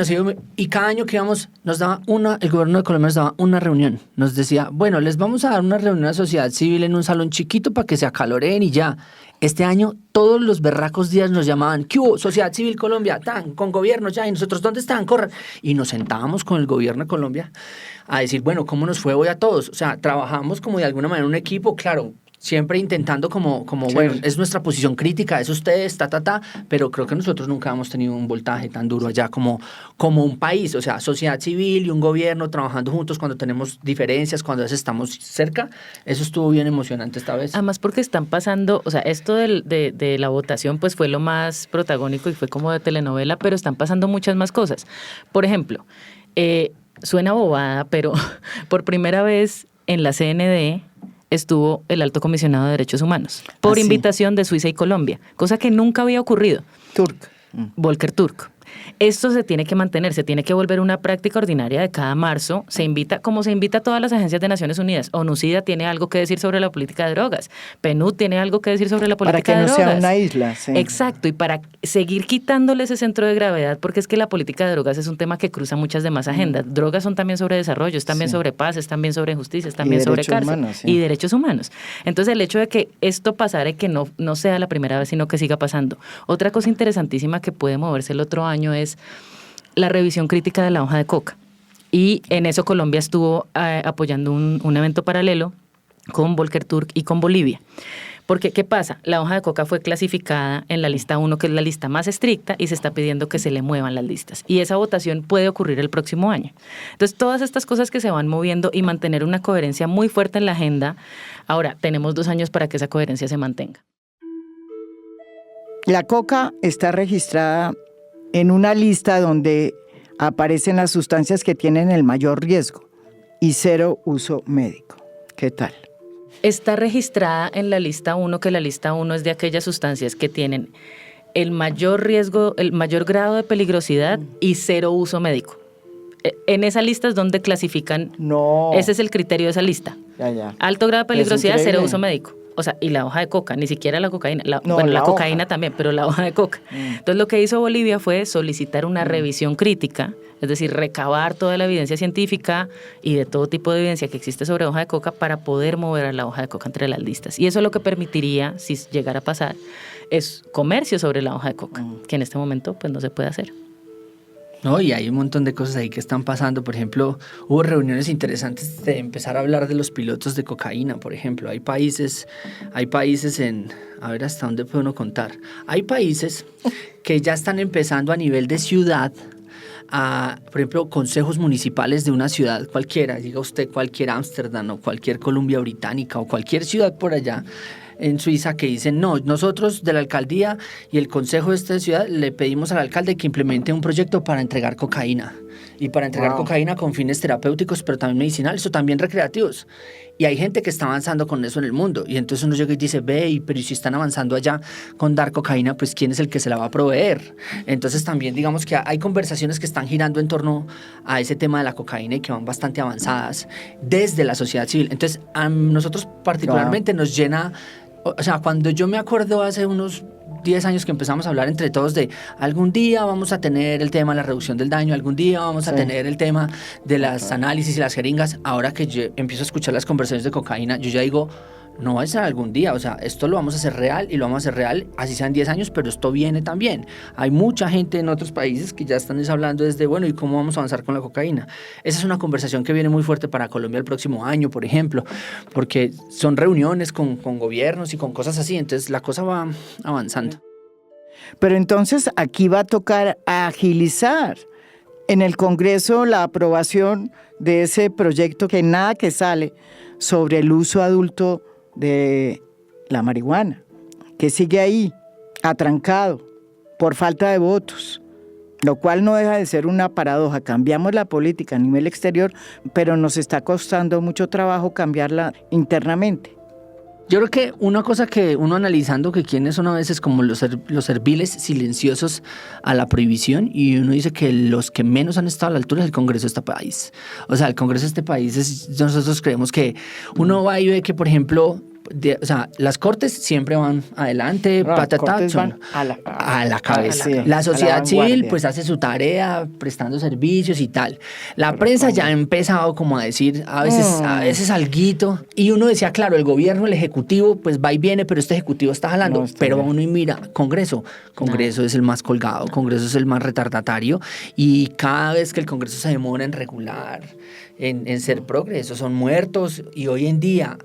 cada año que íbamos, el gobierno de Colombia nos daba una reunión. Nos decía, bueno, les vamos a dar una reunión a la sociedad civil en un salón chiquito para que se acaloren y ya. Este año, todos los berracos días nos llamaban, ¿qué hubo? Sociedad Civil Colombia, con gobierno ya, y nosotros, ¿dónde están? Corran. Y nos sentábamos con el gobierno de Colombia a decir, bueno, ¿cómo nos fue hoy a todos? O sea, trabajamos como de alguna manera en un equipo, claro, siempre intentando como bueno, es nuestra posición crítica, es ustedes, pero creo que nosotros nunca hemos tenido un voltaje tan duro allá como un país, o sea, sociedad civil y un gobierno trabajando juntos cuando tenemos diferencias, cuando a veces estamos cerca, eso estuvo bien emocionante esta vez. Además porque están pasando, o sea, esto de la votación pues fue lo más protagónico y fue como de telenovela, pero están pasando muchas más cosas. Por ejemplo, suena bobada, pero por primera vez en la CND estuvo el Alto Comisionado de Derechos Humanos por invitación de Suiza y Colombia, cosa que nunca había ocurrido. Volker Turk. Esto se tiene que mantener, se tiene que volver una práctica ordinaria de cada marzo. Se invita, como se invita a todas las agencias de Naciones Unidas. ONUCIDA tiene algo que decir sobre la política de drogas. PNUD tiene algo que decir sobre la política de drogas. Para que no sea una isla. Sí. Exacto, y para seguir quitándole ese centro de gravedad, porque es que la política de drogas es un tema que cruza muchas demás agendas. Drogas son también sobre desarrollo, es también sobre paz, es también sobre justicia, es también sobre cárcel. Humanos, y derechos humanos. Entonces el hecho de que esto pasara y que no sea la primera vez, sino que siga pasando. Otra cosa interesantísima que puede moverse el otro año es la revisión crítica de la hoja de coca. Y en eso Colombia estuvo apoyando un evento paralelo con Volker Turk y con Bolivia. Porque, ¿qué pasa? La hoja de coca fue clasificada en la lista 1, que es la lista más estricta, y se está pidiendo que se le muevan las listas. Y esa votación puede ocurrir el próximo año. Entonces, todas estas cosas que se van moviendo y mantener una coherencia muy fuerte en la agenda. Ahora, tenemos 2 años para que esa coherencia se mantenga. La coca está registrada en una lista donde aparecen las sustancias que tienen el mayor riesgo y 0 uso médico. ¿Qué tal? Está registrada en la lista 1, que la lista 1 es de aquellas sustancias que tienen el mayor riesgo, el mayor grado de peligrosidad y 0 uso médico. En esa lista es donde clasifican. No. Ese es el criterio de esa lista. Ya. Alto grado de peligrosidad, 0 uso médico. O sea, y la hoja de coca, ni siquiera la cocaína. La cocaína también, pero la hoja de coca. Entonces, lo que hizo Bolivia fue solicitar una revisión crítica, es decir, recabar toda la evidencia científica y de todo tipo de evidencia que existe sobre hoja de coca para poder mover a la hoja de coca entre las listas. Y eso lo que permitiría, si llegara a pasar, es comercio sobre la hoja de coca, que en este momento pues no se puede hacer. No, y hay un montón de cosas ahí que están pasando. Por ejemplo, hubo reuniones interesantes de empezar a hablar de los pilotos de cocaína, por ejemplo. Hay países a ver hasta dónde puedo uno contar. Hay países que ya están empezando a nivel de ciudad, por ejemplo, consejos municipales de una ciudad cualquiera, diga usted cualquier Ámsterdam o cualquier Columbia Británica o cualquier ciudad por allá en Suiza, que dicen, no, nosotros de la alcaldía y el consejo de esta ciudad le pedimos al alcalde que implemente un proyecto para entregar cocaína. Y para entregar cocaína con fines terapéuticos, pero también medicinales o también recreativos. Y hay gente que está avanzando con eso en el mundo. Y entonces uno llega y dice, pero si están avanzando allá con dar cocaína, pues ¿quién es el que se la va a proveer? Entonces también digamos que hay conversaciones que están girando en torno a ese tema de la cocaína y que van bastante avanzadas desde la sociedad civil. Entonces a nosotros particularmente nos llena. O sea, cuando yo me acuerdo hace unos 10 años que empezamos a hablar entre todos de algún día vamos a tener el tema de la reducción del daño, algún día vamos a tener el tema de las análisis y las jeringas, ahora que yo empiezo a escuchar las conversaciones de cocaína, yo ya digo, no va a ser algún día, o sea, esto lo vamos a hacer real y lo vamos a hacer real, así sean 10 años, pero esto viene también. Hay mucha gente en otros países que ya están hablando desde, bueno, ¿y cómo vamos a avanzar con la cocaína? Esa es una conversación que viene muy fuerte para Colombia el próximo año, por ejemplo, porque son reuniones con gobiernos y con cosas así, entonces la cosa va avanzando. Pero entonces aquí va a tocar agilizar en el Congreso la aprobación de ese proyecto que nada que sale sobre el uso adulto de la marihuana, que sigue ahí, atrancado, por falta de votos, lo cual no deja de ser una paradoja. Cambiamos la política a nivel exterior, pero nos está costando mucho trabajo cambiarla internamente. Yo creo que una cosa que uno analizando que quienes son a veces como los serviles silenciosos a la prohibición, y uno dice que los que menos han estado a la altura es el Congreso de este país. O sea, el Congreso de este país nosotros creemos que uno va y ve que, por ejemplo, o sea, las cortes siempre van adelante, van a la cabeza. La sociedad civil pues hace su tarea prestando servicios y tal. La prensa ya ha empezado como a decir a veces alguito, y uno decía, claro, el gobierno, el ejecutivo pues va y viene, pero este ejecutivo está jalando, pero uno y mira, Congreso es el más colgado, Congreso es el más retardatario, y cada vez que el Congreso se demora en regular, en ser progreso, son muertos, y hoy en día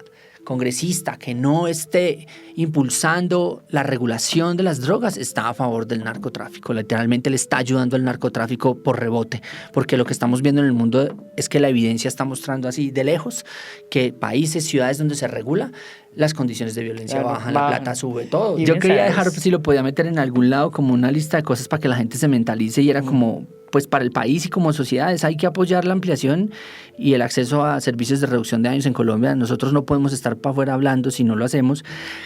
congresista que no esté impulsando la regulación de las drogas está a favor del narcotráfico. Literalmente le está ayudando al narcotráfico por rebote, porque lo que estamos viendo en el mundo es que la evidencia está mostrando así de lejos que países, ciudades donde se regula, las condiciones de violencia bajan, la plata sube, todo. Yo quería dejar, si lo podía meter en algún lado, como una lista de cosas para que la gente se mentalice y era como, pues para el país y como sociedades hay que apoyar la ampliación y el acceso a servicios de reducción de daños en Colombia. Nosotros no podemos estar para afuera hablando si no lo hacemos.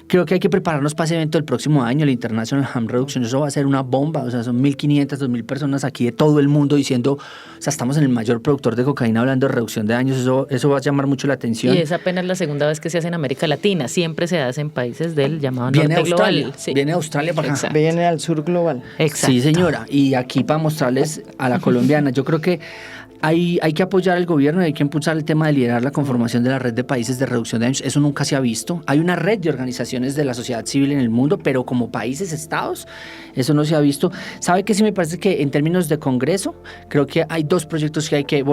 Creo que hay que prepararnos para ese evento del próximo año, el International Harm Reduction. Eso va a ser una bomba, o sea, son 1.500, 2.000 personas aquí de todo el mundo diciendo, o sea, estamos en el mayor productor de cocaína hablando de reducción de daños, eso va a llamar mucho la atención. Y es apenas la segunda vez que se hace en América Latina, siempre se hace en países del llamado norte global. Sí. Viene a Australia para acá. Viene al sur global. Exacto. Sí, señora, y aquí para mostrarles a la colombiana, yo creo que hay que apoyar al gobierno y hay que impulsar el tema de liderar la conformación de la red de países de reducción de daños. Eso nunca se ha visto. Hay una red de organizaciones de la sociedad civil en el mundo, pero como países, estados, eso no se ha visto. ¿Sabe qué? Sí me parece que en términos de Congreso, creo que hay dos proyectos que hay que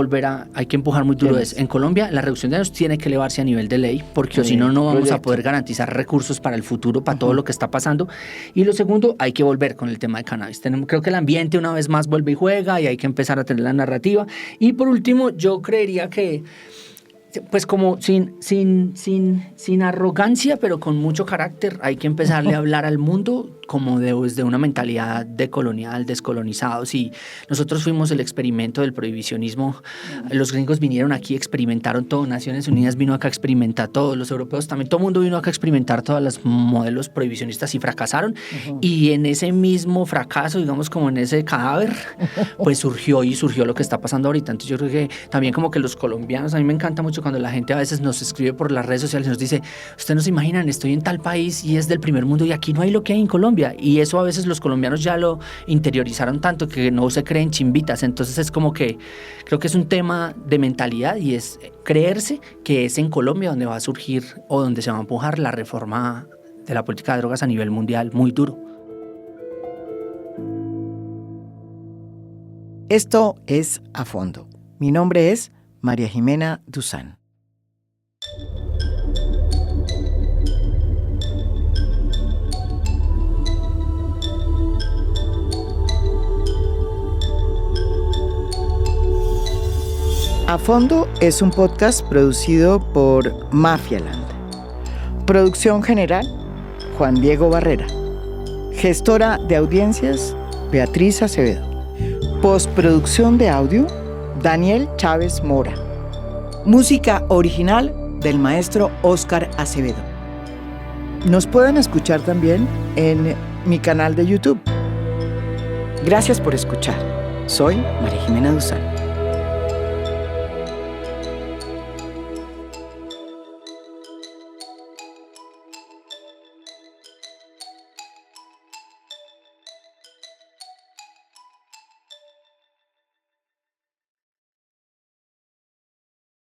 empujar muy duro. En Colombia, la reducción de daños tiene que elevarse a nivel de ley, porque si no, no vamos a poder garantizar recursos para el futuro, para todo lo que está pasando. Y lo segundo, hay que volver con el tema de cannabis. Creo que el ambiente una vez más vuelve y juega y hay que empezar a tener la narrativa. Y por último, yo creería que, pues como sin arrogancia, pero con mucho carácter, hay que empezarle a hablar al mundo como desde una mentalidad decolonial, descolonizados. Y nosotros fuimos el experimento del prohibicionismo. Los gringos vinieron aquí, experimentaron todo. Naciones Unidas vino acá a experimentar todo. Los europeos también, todo el mundo vino acá a experimentar todos los modelos prohibicionistas y fracasaron. Y en ese mismo fracaso, digamos como en ese cadáver, pues surgió lo que está pasando ahorita. Entonces yo creo que también como que los colombianos, a mí me encanta mucho cuando la gente a veces nos escribe por las redes sociales y nos dice, ustedes no se imaginan, estoy en tal país y es del primer mundo y aquí no hay lo que hay en Colombia. Y eso a veces los colombianos ya lo interiorizaron tanto que no se creen chimbitas. Entonces es como que creo que es un tema de mentalidad y es creerse que es en Colombia donde va a surgir o donde se va a empujar la reforma de la política de drogas a nivel mundial muy duro. Esto es A Fondo. Mi nombre es María Jimena Duzán. A Fondo es un podcast producido por Mafialand. Producción general, Juan Diego Barrera. Gestora de audiencias, Beatriz Acevedo. Postproducción de audio, Daniel Chávez Mora. Música original del maestro Óscar Acevedo. Nos pueden escuchar también en mi canal de YouTube. Gracias por escuchar. Soy María Jimena Duzán.